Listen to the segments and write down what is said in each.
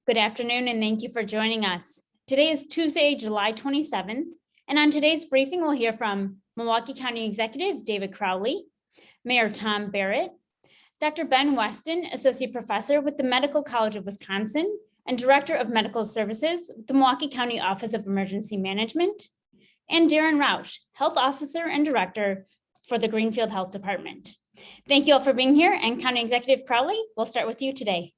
Good afternoon, and thank you for joining us. Today is Tuesday, July 27th, and on today's briefing, we'll hear from Milwaukee County Executive David Crowley, Mayor Tom Barrett, Dr. Ben Weston, Associate Professor with the Medical College of Wisconsin and Director of Medical Services with the Milwaukee County Office of Emergency Management, and Darren Rausch, Health Officer and Director for the Greenfield Health Department. Thank you all for being here, and County Executive Crowley, we'll start with you today.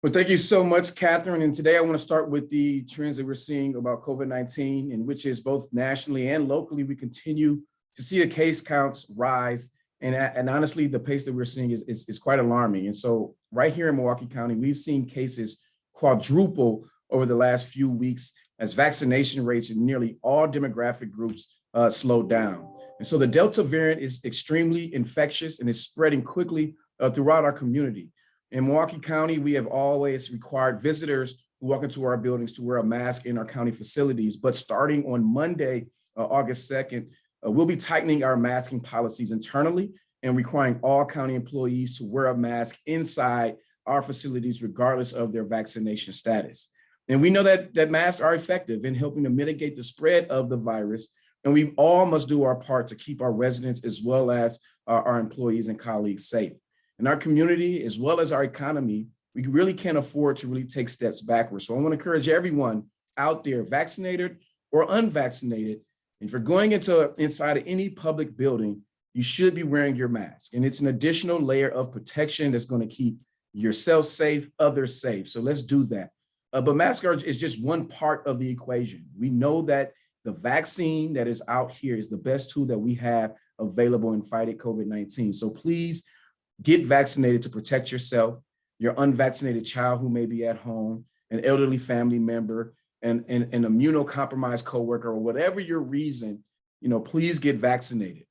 Well, thank you so much, Catherine. And today I want to start with the trends that we're seeing about COVID-19, in which is both nationally and locally, we continue to see the case counts rise. And honestly, the pace that we're seeing is quite alarming. And so right here in Milwaukee County, we've seen cases quadruple over the last few weeks as vaccination rates in nearly all demographic groups slowed down. And so the Delta variant is extremely infectious and is spreading quickly throughout our community. In Milwaukee County, we have always required visitors who walk into our buildings to wear a mask in our county facilities. But starting on Monday, August 2nd, we'll be tightening our masking policies internally and requiring all county employees to wear a mask inside our facilities, regardless of their vaccination status. And we know that masks are effective in helping to mitigate the spread of the virus. And we all must do our part to keep our residents as well as our employees and colleagues safe. In our community, as well as our economy, we really can't afford to really take steps backwards. So I want to encourage everyone out there, vaccinated or unvaccinated, and if you're going inside of any public building, you should be wearing your mask. And it's an additional layer of protection that's going to keep yourself safe, others safe. So let's do that. But mask is just one part of the equation. We know that the vaccine that is out here is the best tool that we have available in fighting COVID-19. So please, get vaccinated to protect yourself, your unvaccinated child who may be at home, an elderly family member, and an immunocompromised coworker, or whatever your reason, please get vaccinated.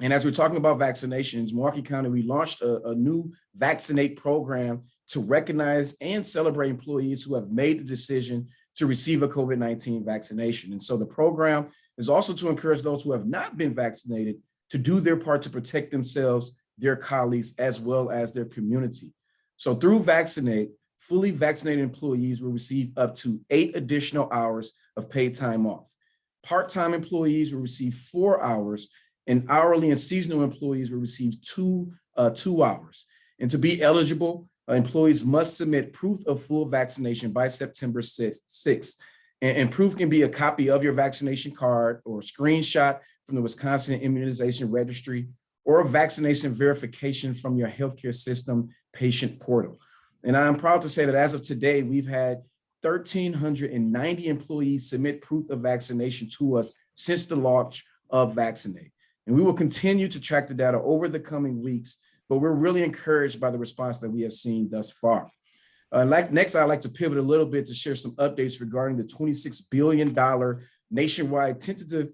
And as we're talking about vaccinations, Milwaukee County, we launched a new Vaccinate program to recognize and celebrate employees who have made the decision to receive a COVID-19 vaccination. And so the program is also to encourage those who have not been vaccinated to do their part to protect themselves, their colleagues, as well as their community. So through Vaccinate, fully vaccinated employees will receive up to 8 additional hours of paid time off. Part-time employees will receive 4 hours, and hourly and seasonal employees will receive 2 hours. And to be eligible, employees must submit proof of full vaccination by September 6th. And proof can be a copy of your vaccination card or a screenshot from the Wisconsin Immunization Registry, or a vaccination verification from your healthcare system patient portal. And I'm proud to say that as of today, we've had 1,390 employees submit proof of vaccination to us since the launch of Vaccinate. And we will continue to track the data over the coming weeks, but we're really encouraged by the response that we have seen thus far. Next, I'd like to pivot a little bit to share some updates regarding the $26 billion nationwide tentative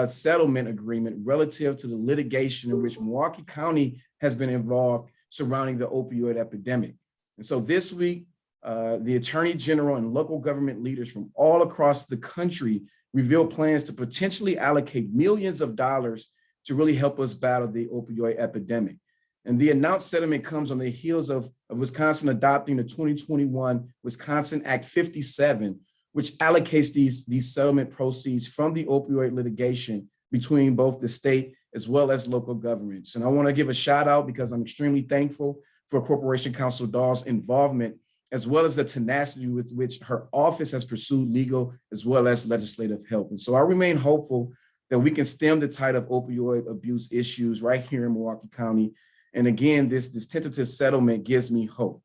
settlement agreement relative to the litigation in which Milwaukee County has been involved surrounding the opioid epidemic. And so this week, the Attorney General and local government leaders from all across the country revealed plans to potentially allocate millions of dollars to really help us battle the opioid epidemic. And the announced settlement comes on the heels of Wisconsin adopting the 2021 Wisconsin Act 57, which allocates these settlement proceeds from the opioid litigation between both the state as well as local governments. And I want to give a shout out because I'm extremely thankful for Corporation Counsel Dahl's involvement, as well as the tenacity with which her office has pursued legal as well as legislative help. And so I remain hopeful that we can stem the tide of opioid abuse issues right here in Milwaukee County. And again, this tentative settlement gives me hope.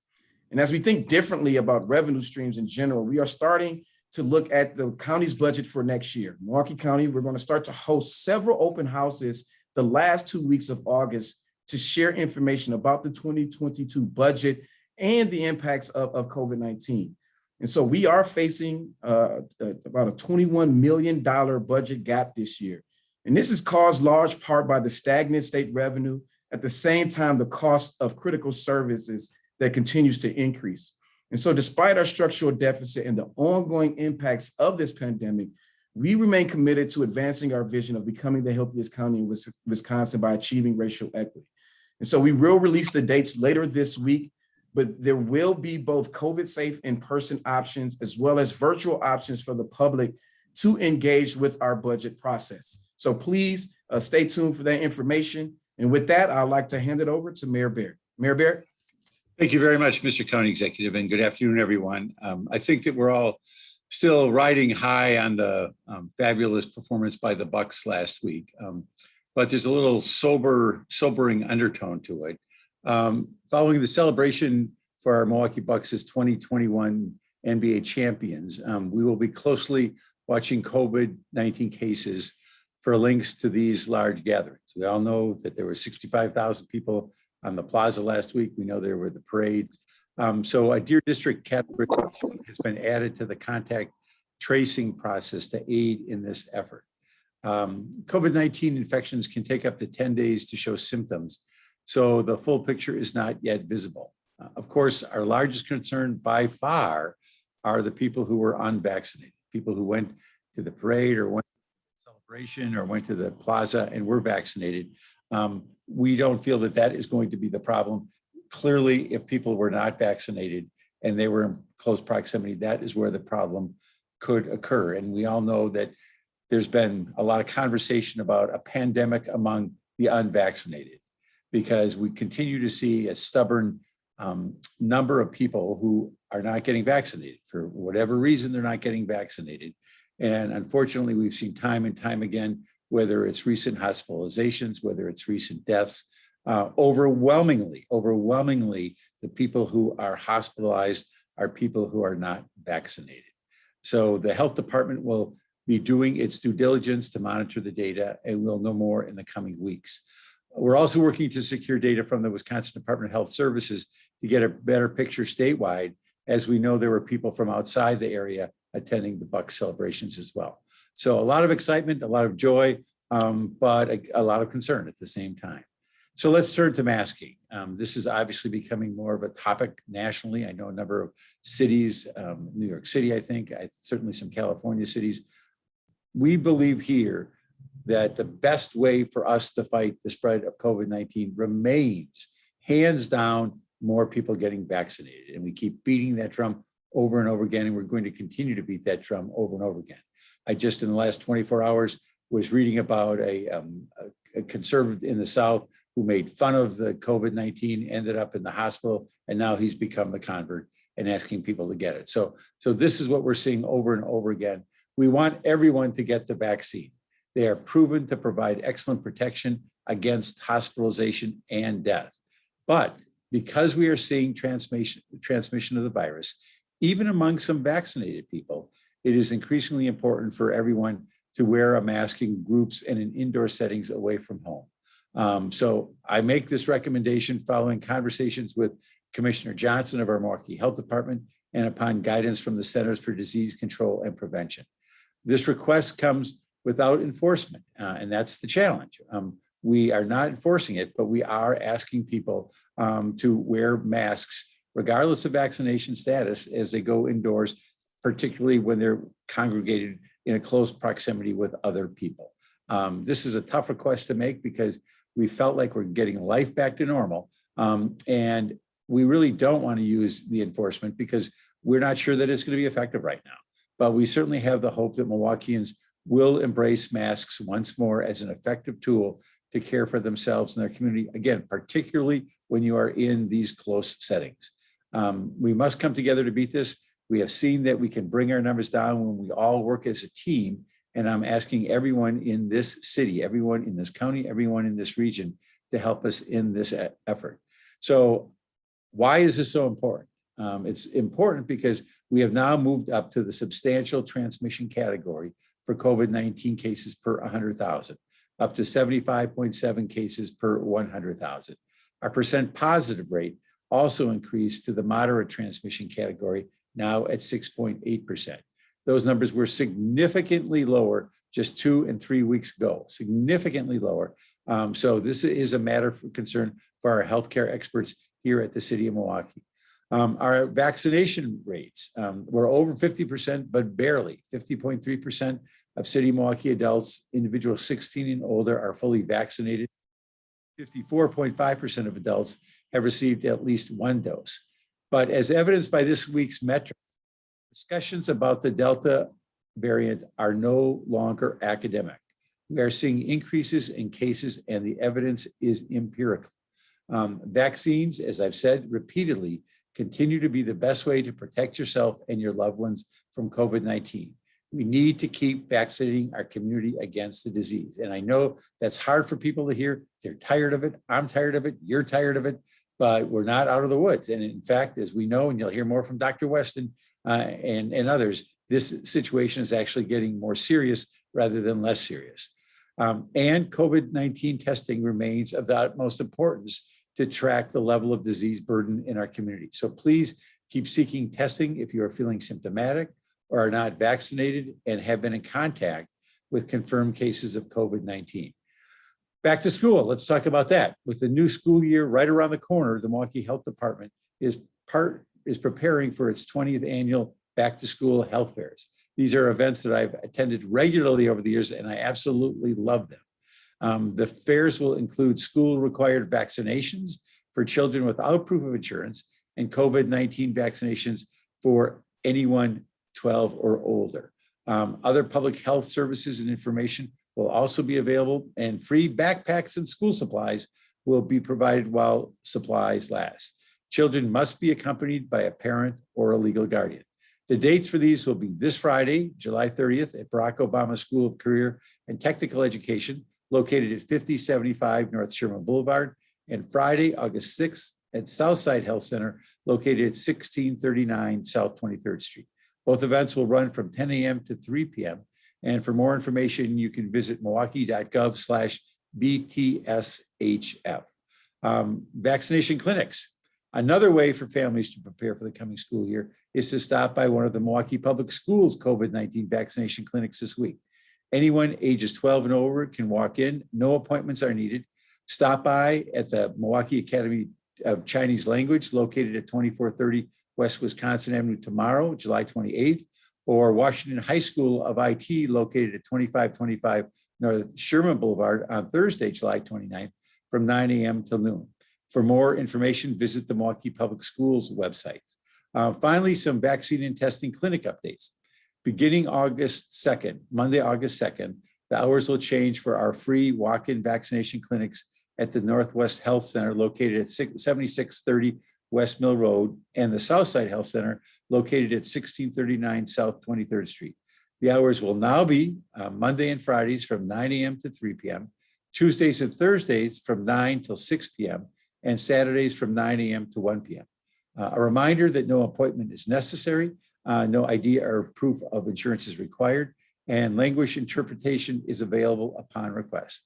And as we think differently about revenue streams in general, we are starting to look at the county's budget for next year. Milwaukee County, we're going to start to host several open houses the last 2 weeks of August to share information about the 2022 budget and the impacts of COVID-19. And so we are facing about a $21 million budget gap this year. And this is caused large part by the stagnant state revenue. At the same time, the cost of critical services that continues to increase. And so despite our structural deficit and the ongoing impacts of this pandemic, we remain committed to advancing our vision of becoming the healthiest county in Wisconsin by achieving racial equity. And so we will release the dates later this week. but there will be both COVID-safe in-person options as well as virtual options for the public to engage with our budget process. So please stay tuned for that information. And with that, I'd like to hand it over to Mayor Barrett. Mayor Barrett. Thank you very much, Mr. County Executive, and good afternoon, everyone. I think that we're all still riding high on the fabulous performance by the Bucks last week, but there's a little sobering undertone to it. Following the celebration for our Milwaukee Bucks as 2021 NBA champions, we will be closely watching COVID-19 cases for links to these large gatherings. We all know that there were 65,000 people on the plaza last week. We know there were the parades. So a Deer District categorization has been added to the contact tracing process to aid in this effort. COVID-19 infections can take up to 10 days to show symptoms, so the full picture is not yet visible. Of course, our largest concern by far are the people who were unvaccinated, people who went to the parade or went to the celebration or went to the plaza and were vaccinated. We don't feel that that is going to be the problem. Clearly, if people were not vaccinated and they were in close proximity, that is where the problem could occur. And we all know that there's been a lot of conversation about a pandemic among the unvaccinated, because we continue to see a stubborn number of people who are not getting vaccinated. For whatever reason, they're not getting vaccinated. And unfortunately, we've seen time and time again, whether it's recent hospitalizations, whether it's recent deaths, overwhelmingly, the people who are hospitalized are people who are not vaccinated. So the health department will be doing its due diligence to monitor the data, and we'll know more in the coming weeks. We're also working to secure data from the Wisconsin Department of Health Services to get a better picture statewide, as we know there were people from outside the area attending the Bucks celebrations as well. So a lot of excitement, a lot of joy, but a lot of concern at the same time. So let's turn to masking. This is obviously becoming more of a topic nationally. I know a number of cities, New York City, I think, certainly some California cities. We believe here that the best way for us to fight the spread of COVID-19 remains, hands down, more people getting vaccinated. And we keep beating that drum over and over again, and we're going to continue to beat that drum over and over again. I just, in the last 24 hours, was reading about a conservative in the South who made fun of the COVID-19, ended up in the hospital, and now he's become the convert and asking people to get it. So this is what we're seeing over and over again. We want everyone to get the vaccine. They are proven to provide excellent protection against hospitalization and death. But because we are seeing transmission of the virus, even among some vaccinated people, it is increasingly important for everyone to wear a mask in groups and in indoor settings away from home. So I make this recommendation following conversations with Commissioner Johnson of our Milwaukee Health Department and upon guidance from the Centers for Disease Control and Prevention. This request comes without enforcement, and that's the challenge. We are not enforcing it, but we are asking people to wear masks regardless of vaccination status as they go indoors, particularly when they're congregated in a close proximity with other people. This is a tough request to make because we felt like we're getting life back to normal, and we really don't want to use the enforcement because we're not sure that it's going to be effective right now. But we certainly have the hope that Milwaukeeans will embrace masks once more as an effective tool to care for themselves and their community, again, particularly when you are in these close settings. We must come together to beat this. We have seen that we can bring our numbers down when we all work as a team. And I'm asking everyone in this city, everyone in this county, everyone in this region to help us in this effort. So why is this so important? It's important because we have now moved up to the substantial transmission category for COVID-19 cases per 100,000, up to 75.7 cases per 100,000. Our percent positive rate also increased to the moderate transmission category, now at 6.8%. Those numbers were significantly lower just 2 and 3 weeks ago, significantly lower. So this is a matter for concern for our healthcare experts here at the City of Milwaukee. Our vaccination rates were over 50%, but barely. 50.3% of City of Milwaukee adults, individuals 16 and older, are fully vaccinated. 54.5% of adults have received at least one dose. But as evidenced by this week's metric, discussions about the Delta variant are no longer academic. We are seeing increases in cases and the evidence is empirical. Vaccines, as I've said repeatedly, continue to be the best way to protect yourself and your loved ones from COVID-19. We need to keep vaccinating our community against the disease. And I know that's hard for people to hear. They're tired of it. I'm tired of it. You're tired of it, but we're not out of the woods. And in fact, as we know, and you'll hear more from Dr. Weston and others, this situation is actually getting more serious rather than less serious. And COVID-19 testing remains of the utmost importance to track the level of disease burden in our community. So please keep seeking testing if you are feeling symptomatic or are not vaccinated and have been in contact with confirmed cases of COVID-19. Back to school, let's talk about that. With the new school year right around the corner, the Milwaukee Health Department is preparing for its 20th annual back to school health fairs. These are events that I've attended regularly over the years, and I absolutely love them. The fairs will include school-required vaccinations for children without proof of insurance and COVID-19 vaccinations for anyone 12 or older. Other public health services and information will also be available, and free backpacks and school supplies will be provided while supplies last. Children must be accompanied by a parent or a legal guardian. The dates for these will be this Friday, July 30th at Barack Obama School of Career and Technical Education, located at 5075 North Sherman Boulevard, and Friday, August 6th at Southside Health Center, located at 1639 South 23rd Street. Both events will run from 10 a.m. to 3 p.m. And for more information, you can visit milwaukee.gov/BTSHF. Vaccination clinics. Another way for families to prepare for the coming school year is to stop by one of the Milwaukee Public Schools COVID-19 vaccination clinics this week. Anyone ages 12 and over can walk in. No appointments are needed. Stop by at the Milwaukee Academy of Chinese Language, located at 2430 West Wisconsin Avenue tomorrow, July 28th, or Washington High School of IT, located at 2525 North Sherman Boulevard on Thursday, July 29th, from 9 a.m. till noon. For more information, visit the Milwaukee Public Schools website. Finally, some vaccine and testing clinic updates. Beginning August 2nd, Monday, August 2nd, the hours will change for our free walk-in vaccination clinics at the Northwest Health Center, located at 7630 West Mill Road, and the Southside Health Center, located at 1639 South 23rd Street. The hours will now be Monday and Fridays from 9 a.m. to 3 p.m., Tuesdays and Thursdays from 9 till 6 p.m., and Saturdays from 9 a.m. to 1 p.m. A reminder that no appointment is necessary, no ID or proof of insurance is required, and language interpretation is available upon request.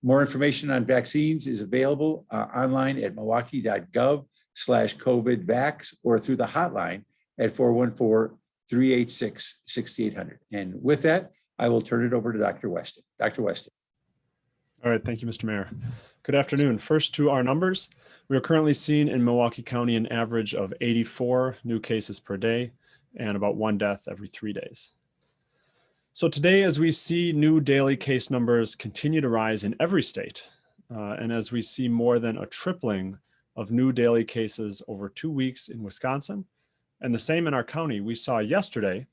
More information on vaccines is available online at milwaukee.gov/COVIDVax or through the hotline at 414-386-6800. And with that, I will turn it over to Dr. Weston. Dr. Weston. All right, thank you, Mr. Mayor. Good afternoon. First, to our numbers. We are currently seeing in Milwaukee County an average of 84 new cases per day and about 1 death every 3 days. So today, as we see new daily case numbers continue to rise in every state, and as we see more than a tripling of new daily cases over 2 weeks in Wisconsin, and the same in our county, we saw yesterday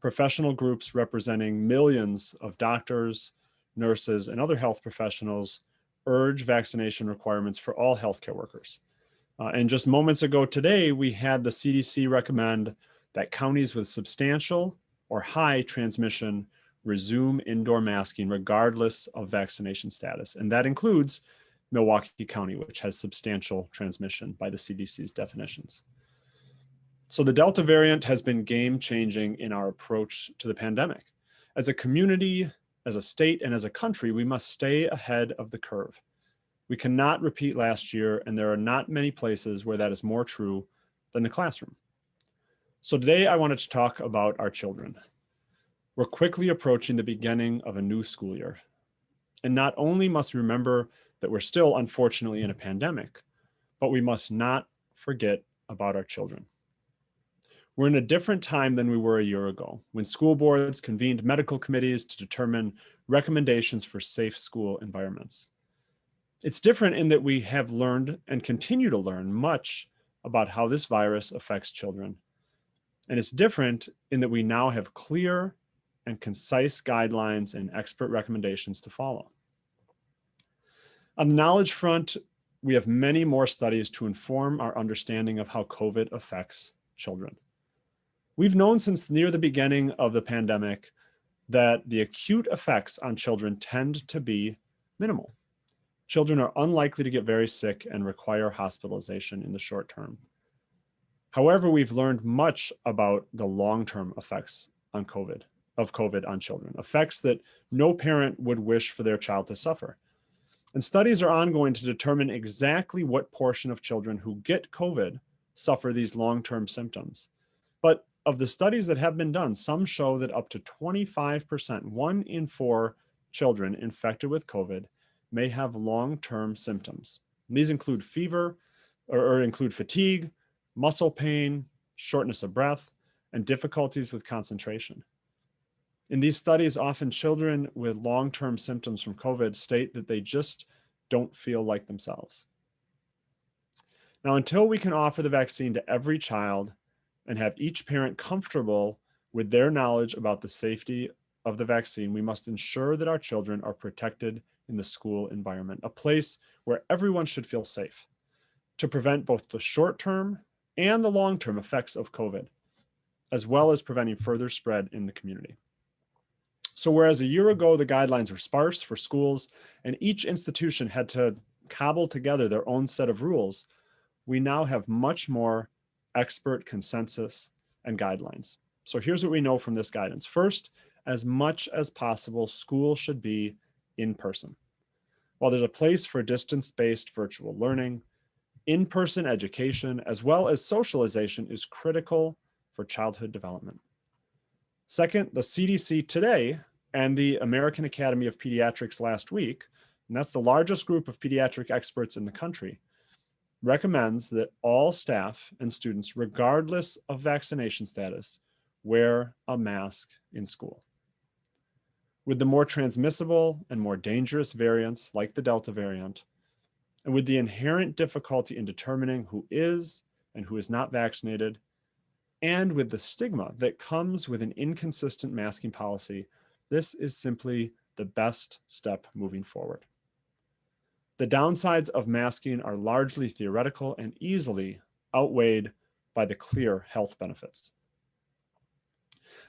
professional groups representing millions of doctors, nurses, and other health professionals urge vaccination requirements for all healthcare workers. And just moments ago today, we had the CDC recommend that counties with substantial or high transmission resume indoor masking regardless of vaccination status. And that includes Milwaukee County, which has substantial transmission by the CDC's definitions. So the Delta variant has been game-changing in our approach to the pandemic. As a community, as a state, and as a country, we must stay ahead of the curve. We cannot repeat last year, and there are not many places where that is more true than the classroom. So today I wanted to talk about our children. We're quickly approaching the beginning of a new school year. And not only must we remember that we're still unfortunately in a pandemic, but we must not forget about our children. We're in a different time than we were a year ago, when school boards convened medical committees to determine recommendations for safe school environments. It's different in that we have learned and continue to learn much about how this virus affects children. And it's different in that we now have clear and concise guidelines and expert recommendations to follow. On the knowledge front, we have many more studies to inform our understanding of how COVID affects children. We've known since near the beginning of the pandemic that the acute effects on children tend to be minimal. Children are unlikely to get very sick and require hospitalization in the short term. However, we've learned much about the long-term effects of COVID on children, effects that no parent would wish for their child to suffer. And studies are ongoing to determine exactly what portion of children who get COVID suffer these long-term symptoms. But of the studies that have been done, some show that up to 25%, 1 in 4 children infected with COVID may have long-term symptoms. These include fever, or include fatigue, muscle pain, shortness of breath, and difficulties with concentration. In these studies, often children with long-term symptoms from COVID state that they just don't feel like themselves. Now, until we can offer the vaccine to every child and have each parent comfortable with their knowledge about the safety of the vaccine, we must ensure that our children are protected in the school environment, a place where everyone should feel safe, to prevent both the short-term and the long-term effects of COVID, as well as preventing further spread in the community. So whereas a year ago, the guidelines were sparse for schools and each institution had to cobble together their own set of rules, we now have much more expert consensus and guidelines. So here's what we know from this guidance. First, as much as possible, school should be in person. While there's a place for distance-based virtual learning, in-person education, as well as socialization, is critical for childhood development. Second, the CDC today and the American Academy of Pediatrics last week, and that's the largest group of pediatric experts in the country, recommends that all staff and students, regardless of vaccination status, wear a mask in school. With the more transmissible and more dangerous variants like the Delta variant, and with the inherent difficulty in determining who is and who is not vaccinated, and with the stigma that comes with an inconsistent masking policy, this is simply the best step moving forward. The downsides of masking are largely theoretical and easily outweighed by the clear health benefits.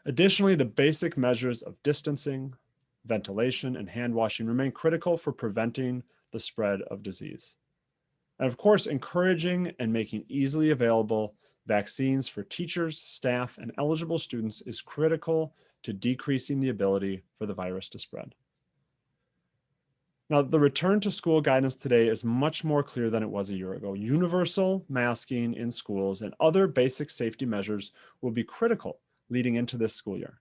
Additionally, the basic measures of distancing, ventilation, and hand washing remain critical for preventing the spread of disease. And of course, encouraging and making easily available vaccines for teachers, staff, and eligible students is critical to decreasing the ability for the virus to spread. Now, the return to school guidance today is much more clear than it was a year ago. Universal masking in schools and other basic safety measures will be critical leading into this school year.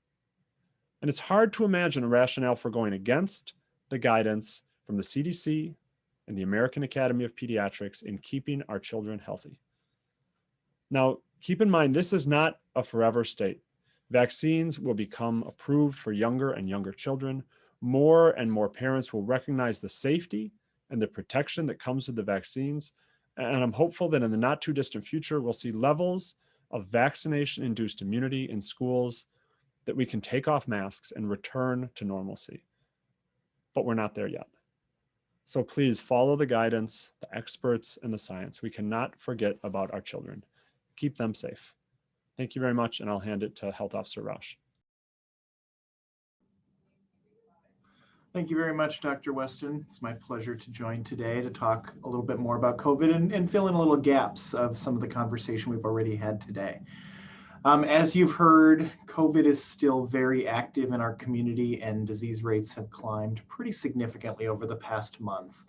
And it's hard to imagine a rationale for going against the guidance from the CDC and the American Academy of Pediatrics in keeping our children healthy. Now, keep in mind, this is not a forever state. Vaccines will become approved for younger and younger children. More and more parents will recognize the safety and the protection that comes with the vaccines. And I'm hopeful that in the not too distant future, we'll see levels of vaccination-induced immunity in schools that we can take off masks and return to normalcy. But we're not there yet. So please follow the guidance, the experts, and the science. We cannot forget about our children. Keep them safe. Thank you very much, and I'll hand it to Health Officer Roush. Thank you very much, Dr. Weston. It's my pleasure to join today to talk a little bit more about COVID and fill in a little gaps of some of the conversation we've already had today. As you've heard, COVID is still very active in our community and disease rates have climbed pretty significantly over the past month.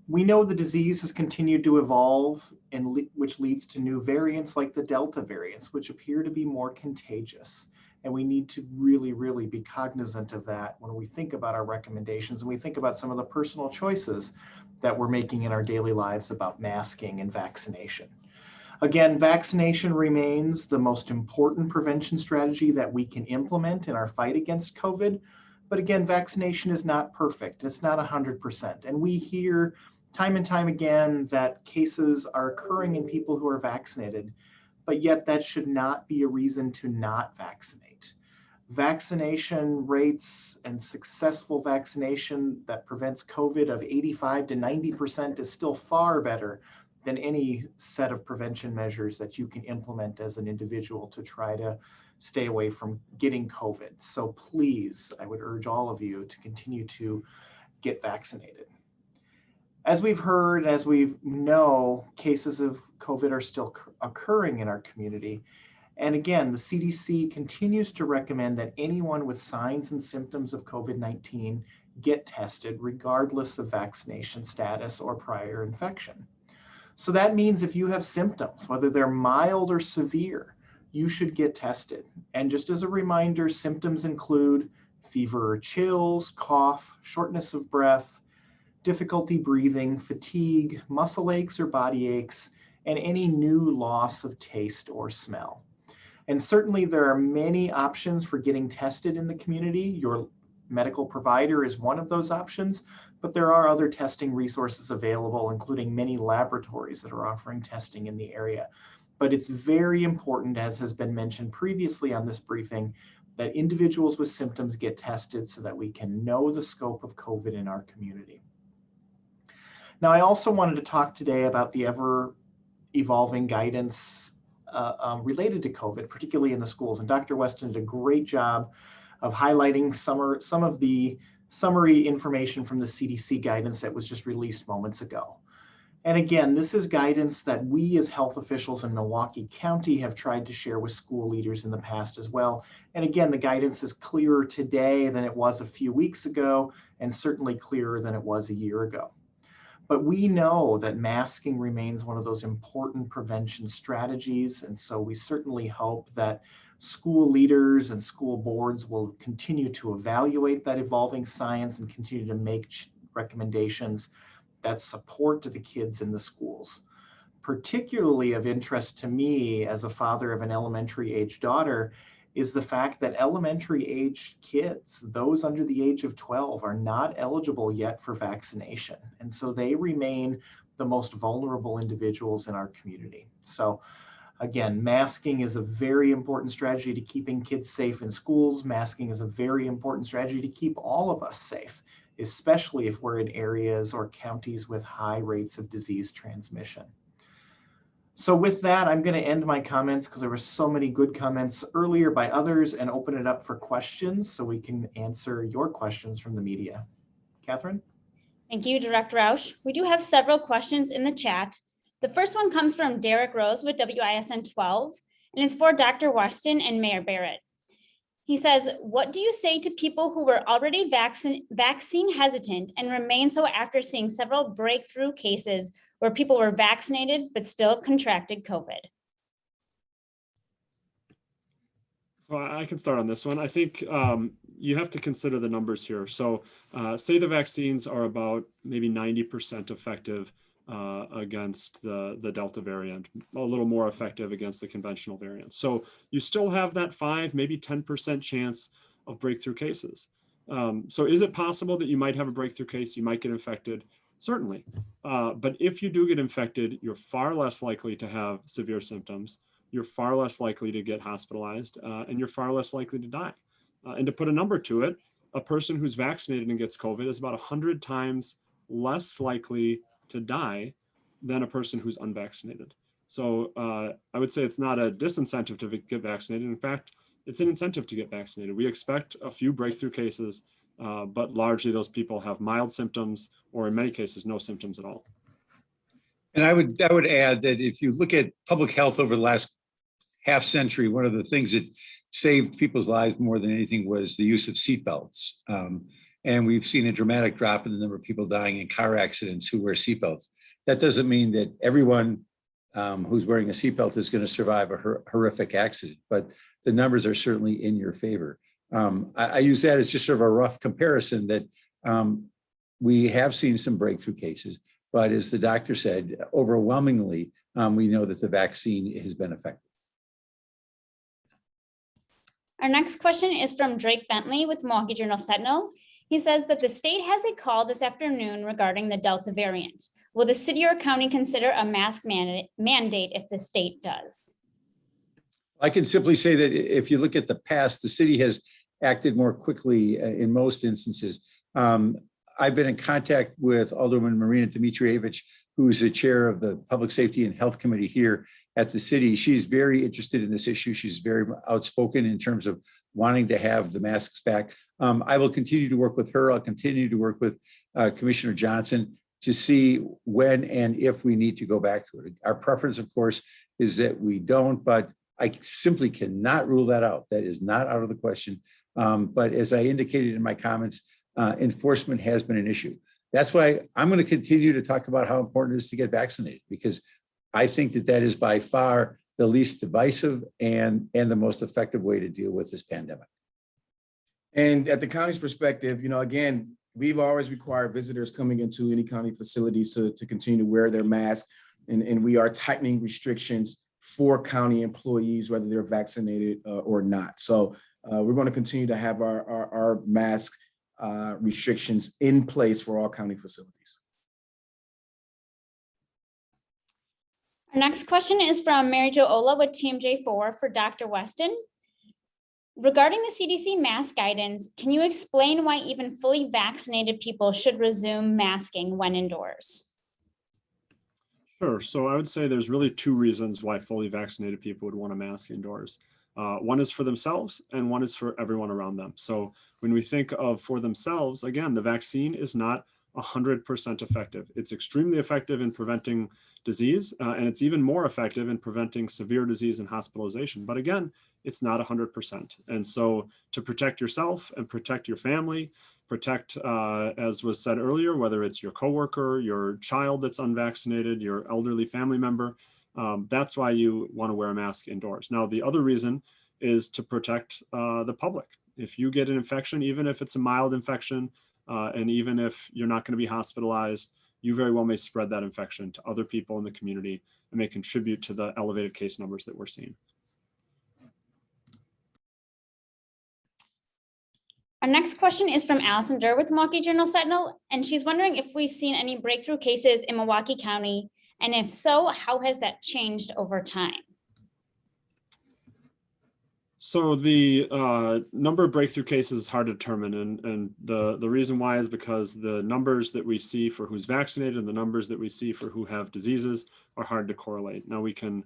We know the disease has continued to evolve, which leads to new variants like the Delta variants, which appear to be more contagious. And we need to really, really be cognizant of that when we think about our recommendations and we think about some of the personal choices that we're making in our daily lives about masking and vaccination. Again, vaccination remains the most important prevention strategy that we can implement in our fight against COVID. But again, vaccination is not perfect. It's not 100%. And we hear time and time again that cases are occurring in people who are vaccinated, but yet that should not be a reason to not vaccinate. Vaccination rates and successful vaccination that prevents COVID of 85 to 90% is still far better than any set of prevention measures that you can implement as an individual to try to stay away from getting COVID. So please, I would urge all of you to continue to get vaccinated. As we've heard, as we know, cases of COVID are still occurring in our community. And again, the CDC continues to recommend that anyone with signs and symptoms of COVID-19 get tested regardless of vaccination status or prior infection. So that means if you have symptoms, whether they're mild or severe, you should get tested. And just as a reminder, symptoms include fever or chills, cough, shortness of breath, difficulty breathing, fatigue, muscle aches or body aches, and any new loss of taste or smell. And certainly there are many options for getting tested in the community. Your medical provider is one of those options, but there are other testing resources available, including many laboratories that are offering testing in the area. But it's very important, as has been mentioned previously on this briefing, that individuals with symptoms get tested so that we can know the scope of COVID in our community. Now, I also wanted to talk today about the ever-evolving guidance related to COVID, particularly in the schools. And Dr. Weston did a great job of highlighting some of the summary information from the CDC guidance that was just released moments ago. And again, this is guidance that we as health officials in Milwaukee County have tried to share with school leaders in the past as well. And again, the guidance is clearer today than it was a few weeks ago, and certainly clearer than it was a year ago. But we know that masking remains one of those important prevention strategies. And so we certainly hope that school leaders and school boards will continue to evaluate that evolving science and continue to make recommendations that support to the kids in the schools. Particularly of interest to me as a father of an elementary age daughter is the fact that elementary age kids, those under the age of 12, are not eligible yet for vaccination. And so they remain the most vulnerable individuals in our community. So again, masking is a very important strategy to keeping kids safe in schools. Masking is a very important strategy to keep all of us safe, especially if we're in areas or counties with high rates of disease transmission. So with that, I'm going to end my comments because there were so many good comments earlier by others, and open it up for questions so we can answer your questions from the media. Catherine? Thank you, Director Rausch. We do have several questions in the chat. The first one comes from Derek Rose with WISN 12, and it's for Dr. Weston and Mayor Barrett. He says, what do you say to people who were already vaccine hesitant and remain so after seeing several breakthrough cases where people were vaccinated but still contracted COVID? So I can start on this one. I think you have to consider the numbers here. So say the vaccines are about maybe 90% effective against the Delta variant, a little more effective against the conventional variant. So you still have that 5, maybe 10% chance of breakthrough cases. So is it possible that you might have a breakthrough case, you might get infected? Certainly. But if you do get infected, you're far less likely to have severe symptoms. You're far less likely to get hospitalized, and you're far less likely to die. And to put a number to it, a person who's vaccinated and gets COVID is about 100 times less likely to die than a person who's unvaccinated. So I would say it's not a disincentive to get vaccinated. In fact, it's an incentive to get vaccinated. We expect a few breakthrough cases, but largely those people have mild symptoms, or in many cases, no symptoms at all. And I would add that if you look at public health over the last half century, one of the things that saved people's lives more than anything was the use of seatbelts. And we've seen a dramatic drop in the number of people dying in car accidents who wear seatbelts. That doesn't mean that everyone who's wearing a seatbelt is going to survive a horrific accident, but the numbers are certainly in your favor. I use that as just sort of a rough comparison that we have seen some breakthrough cases, but as the doctor said, overwhelmingly, we know that the vaccine has been effective. Our next question is from Drake Bentley with Milwaukee Journal Sentinel. He says that the state has a call this afternoon regarding the Delta variant. Will the city or county consider a mask mandate if the state does? I can simply say that if you look at the past, the city has acted more quickly in most instances. I've been in contact with Alderman Marina Dmitrievich, who's the chair of the Public Safety and Health Committee here at the city. She's very interested in this issue. She's very outspoken in terms of wanting to have the masks back. I will continue to work with her. I'll continue to work with Commissioner Johnson to see when and if we need to go back to it. Our preference, of course, is that we don't, but I simply cannot rule that out. That is not out of the question. But as I indicated in my comments, enforcement has been an issue. That's why I'm going to continue to talk about how important it is to get vaccinated, because I think that that is by far the least divisive and the most effective way to deal with this pandemic. And at the county's perspective, again, we've always required visitors coming into any county facilities to continue to wear their mask. And we are tightening restrictions for county employees, whether they're vaccinated or not. So we're going to continue to have our mask restrictions in place for all county facilities. Our next question is from Mary Jo Ola with TMJ4 for Dr. Weston. Regarding the CDC mask guidance, can you explain why even fully vaccinated people should resume masking when indoors? Sure. So I would say there's really two reasons why fully vaccinated people would want to mask indoors. One is for themselves and one is for everyone around them. So when we think of for themselves, again, the vaccine is not 100% effective. It's extremely effective in preventing disease, and it's even more effective in preventing severe disease and hospitalization. But again, it's not 100%. And so to protect yourself and protect your family, protect, as was said earlier, whether it's your coworker, your child that's unvaccinated, your elderly family member, that's why you want to wear a mask indoors. Now, the other reason is to protect the public. If you get an infection, even if it's a mild infection, and even if you're not going to be hospitalized, you very well may spread that infection to other people in the community and may contribute to the elevated case numbers that we're seeing. Our next question is from Allison Durr with Milwaukee Journal Sentinel, and she's wondering if we've seen any breakthrough cases in Milwaukee County, and if so, how has that changed over time? So the number of breakthrough cases is hard to determine, and the reason why is because the numbers that we see for who's vaccinated and the numbers that we see for who have diseases are hard to correlate. Now we can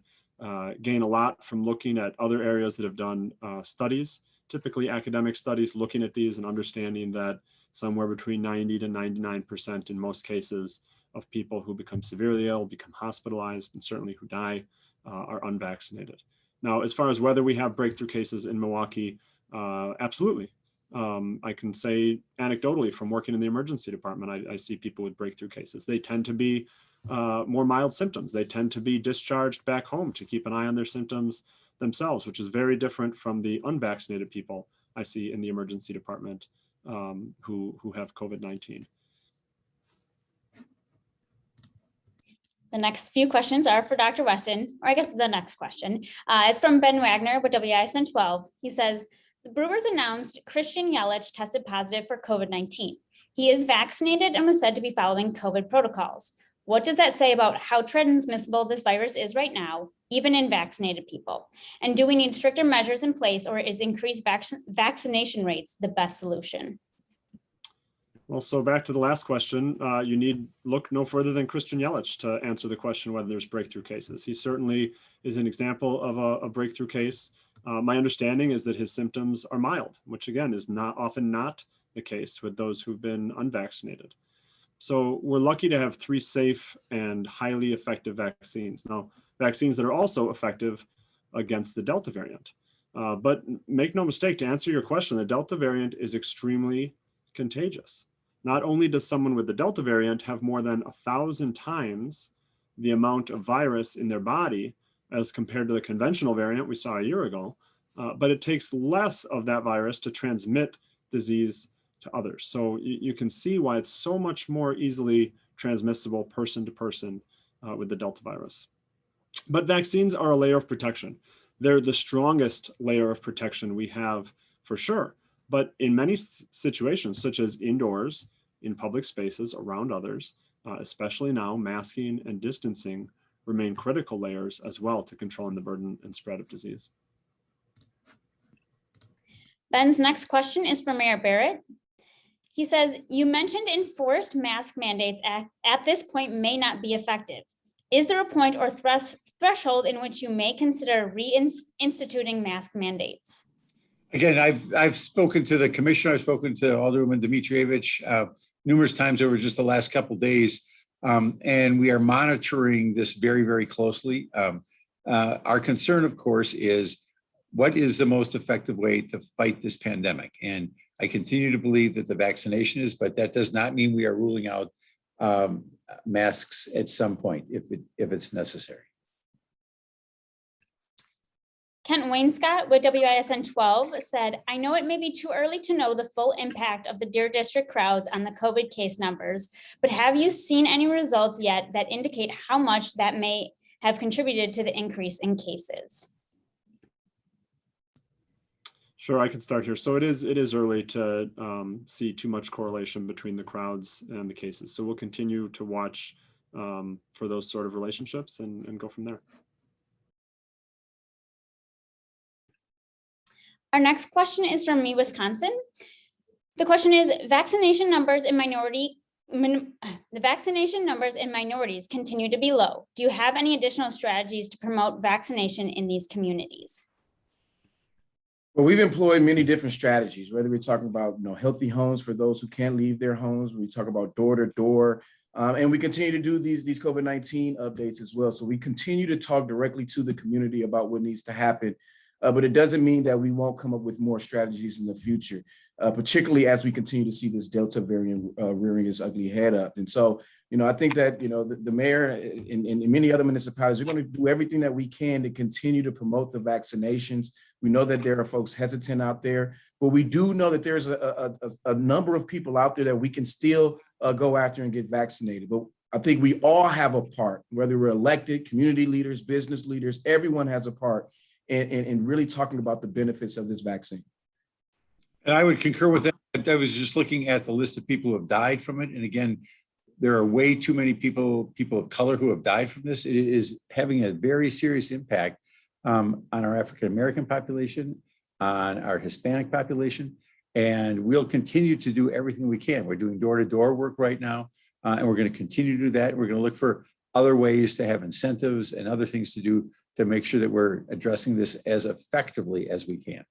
gain a lot from looking at other areas that have done studies, typically academic studies, looking at these and understanding that somewhere between 90 to 99% in most cases of people who become severely ill, become hospitalized, and certainly who die are unvaccinated. Now, as far as whether we have breakthrough cases in Milwaukee, absolutely. I can say anecdotally from working in the emergency department, I see people with breakthrough cases. They tend to be more mild symptoms. They tend to be discharged back home to keep an eye on their symptoms themselves, which is very different from the unvaccinated people I see in the emergency department who have COVID-19. The next few questions are for Dr. Weston, or I guess the next question. It's from Ben Wagner with WISN 12. He says, the Brewers announced Christian Yelich tested positive for COVID-19. He is vaccinated and was said to be following COVID protocols. What does that say about how transmissible this virus is right now, even in vaccinated people? And do we need stricter measures in place, or is increased vaccination rates the best solution? Well, so back to the last question, you need look no further than Christian Yelich to answer the question whether there's breakthrough cases. He certainly is an example of a breakthrough case. My understanding is that his symptoms are mild, which again is often not the case with those who've been unvaccinated. So we're lucky to have 3 safe and highly effective vaccines. Now, vaccines that are also effective against the Delta variant. But make no mistake, to answer your question, the Delta variant is extremely contagious. Not only does someone with the Delta variant have more than 1,000 times the amount of virus in their body as compared to the conventional variant we saw a year ago, but it takes less of that virus to transmit disease to others. So you can see why it's so much more easily transmissible person to person with the Delta virus. But vaccines are a layer of protection. They're the strongest layer of protection we have for sure. But in many situations, such as indoors, in public spaces, around others, especially now, masking and distancing remain critical layers as well to controlling the burden and spread of disease. Ben's next question is for Mayor Barrett. He says, you mentioned enforced mask mandates at this point may not be effective. Is there a point or threshold in which you may consider reinstituting mask mandates? Again, I've spoken to the commissioner, I've spoken to Alderwoman Dimitrievich numerous times over just the last couple of days, and we are monitoring this very, very closely. Our concern, of course, is what is the most effective way to fight this pandemic? And I continue to believe that the vaccination is, but that does not mean we are ruling out masks at some point if it's necessary. Kent Wainscott with WISN 12 said, I know it may be too early to know the full impact of the Deer District crowds on the COVID case numbers, but have you seen any results yet that indicate how much that may have contributed to the increase in cases? Sure, I can start here. So it is early to see too much correlation between the crowds and the cases. So we'll continue to watch for those sort of relationships and go from there. Our next question is from Me Wisconsin. The question is, vaccination numbers in minorities continue to be low. Do you have any additional strategies to promote vaccination in these communities? Well, we've employed many different strategies, whether we're talking about healthy homes for those who can't leave their homes. We talk about door to door, and we continue to do these COVID-19 updates as well. So we continue to talk directly to the community about what needs to happen. But it doesn't mean that we won't come up with more strategies in the future, particularly as we continue to see this Delta variant rearing its ugly head up. And so, I think that, the mayor and many other municipalities, we're going to do everything that we can to continue to promote the vaccinations. We know that there are folks hesitant out there, but we do know that there's a number of people out there that we can still go after and get vaccinated. But I think we all have a part, whether we're elected, community leaders, business leaders, everyone has a part in really talking about the benefits of this vaccine. And I would concur with that. I was just looking at the list of people who have died from it. And again, there are way too many people of color who have died from this. It is having a very serious impact on our African-American population, on our Hispanic population. And we'll continue to do everything we can. We're doing door-to-door work right now, and we're going to continue to do that. We're going to look for other ways to have incentives and other things to do to make sure that we're addressing this as effectively as we can.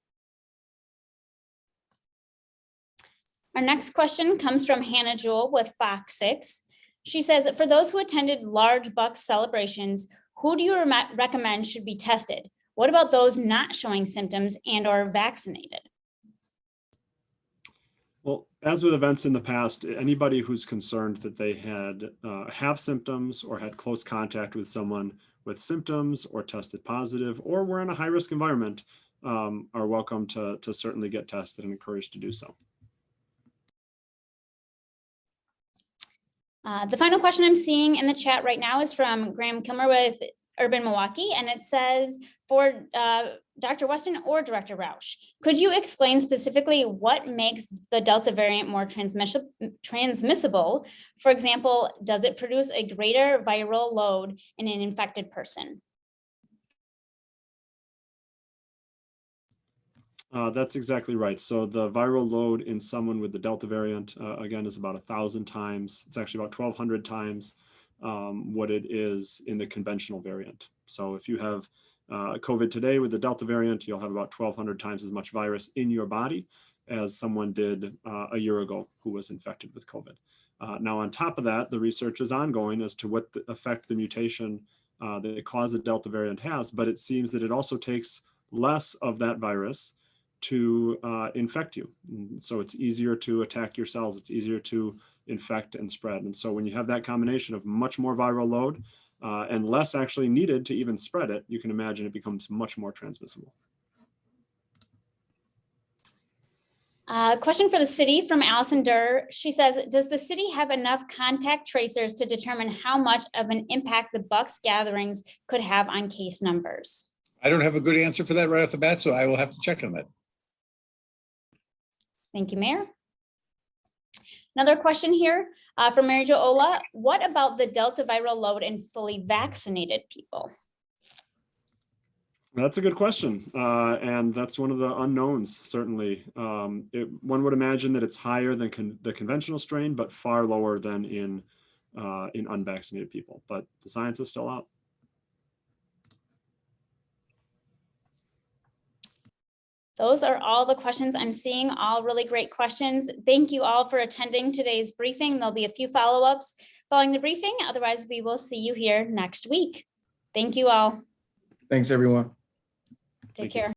Our next question comes from Hannah Jewell with Fox 6. She says, for those who attended large Bucks celebrations, who do you recommend should be tested? What about those not showing symptoms and or vaccinated? Well, as with events in the past, anybody who's concerned that they have symptoms or had close contact with someone with symptoms or tested positive or were in a high-risk environment are welcome to certainly get tested and encouraged to do so. The final question I'm seeing in the chat right now is from Graham Kilmer with Urban Milwaukee, and it says, for Dr. Weston or Director Rausch, could you explain specifically what makes the Delta variant more transmissible? For example, does it produce a greater viral load in an infected person? That's exactly right. So the viral load in someone with the Delta variant, again, is about 1,000 times. It's actually about 1,200 times what it is in the conventional variant. So if you have COVID today with the Delta variant, you'll have about 1,200 times as much virus in your body as someone did a year ago who was infected with COVID. Now, on top of that, the research is ongoing as to what effect the mutation that caused the Delta variant has, but it seems that it also takes less of that virus to infect you. So it's easier to attack your cells. It's easier to infect and spread. And so when you have that combination of much more viral load and less actually needed to even spread it, you can imagine it becomes much more transmissible. Question for the city from Allison Durr. She says, does the city have enough contact tracers to determine how much of an impact the Bucks gatherings could have on case numbers? I don't have a good answer for that right off the bat, so I will have to check on that. Thank you, Mayor. Another question here from Mary Jo Ola. What about the Delta viral load in fully vaccinated people? That's a good question. And that's one of the unknowns, certainly. One would imagine that it's higher than the conventional strain, but far lower than in unvaccinated people. But the science is still out. Those are all the questions I'm seeing, all really great questions. Thank you all for attending today's briefing. There'll be a few follow-ups following the briefing. Otherwise, we will see you here next week. Thank you all. Thanks, everyone. Take Thank you. care.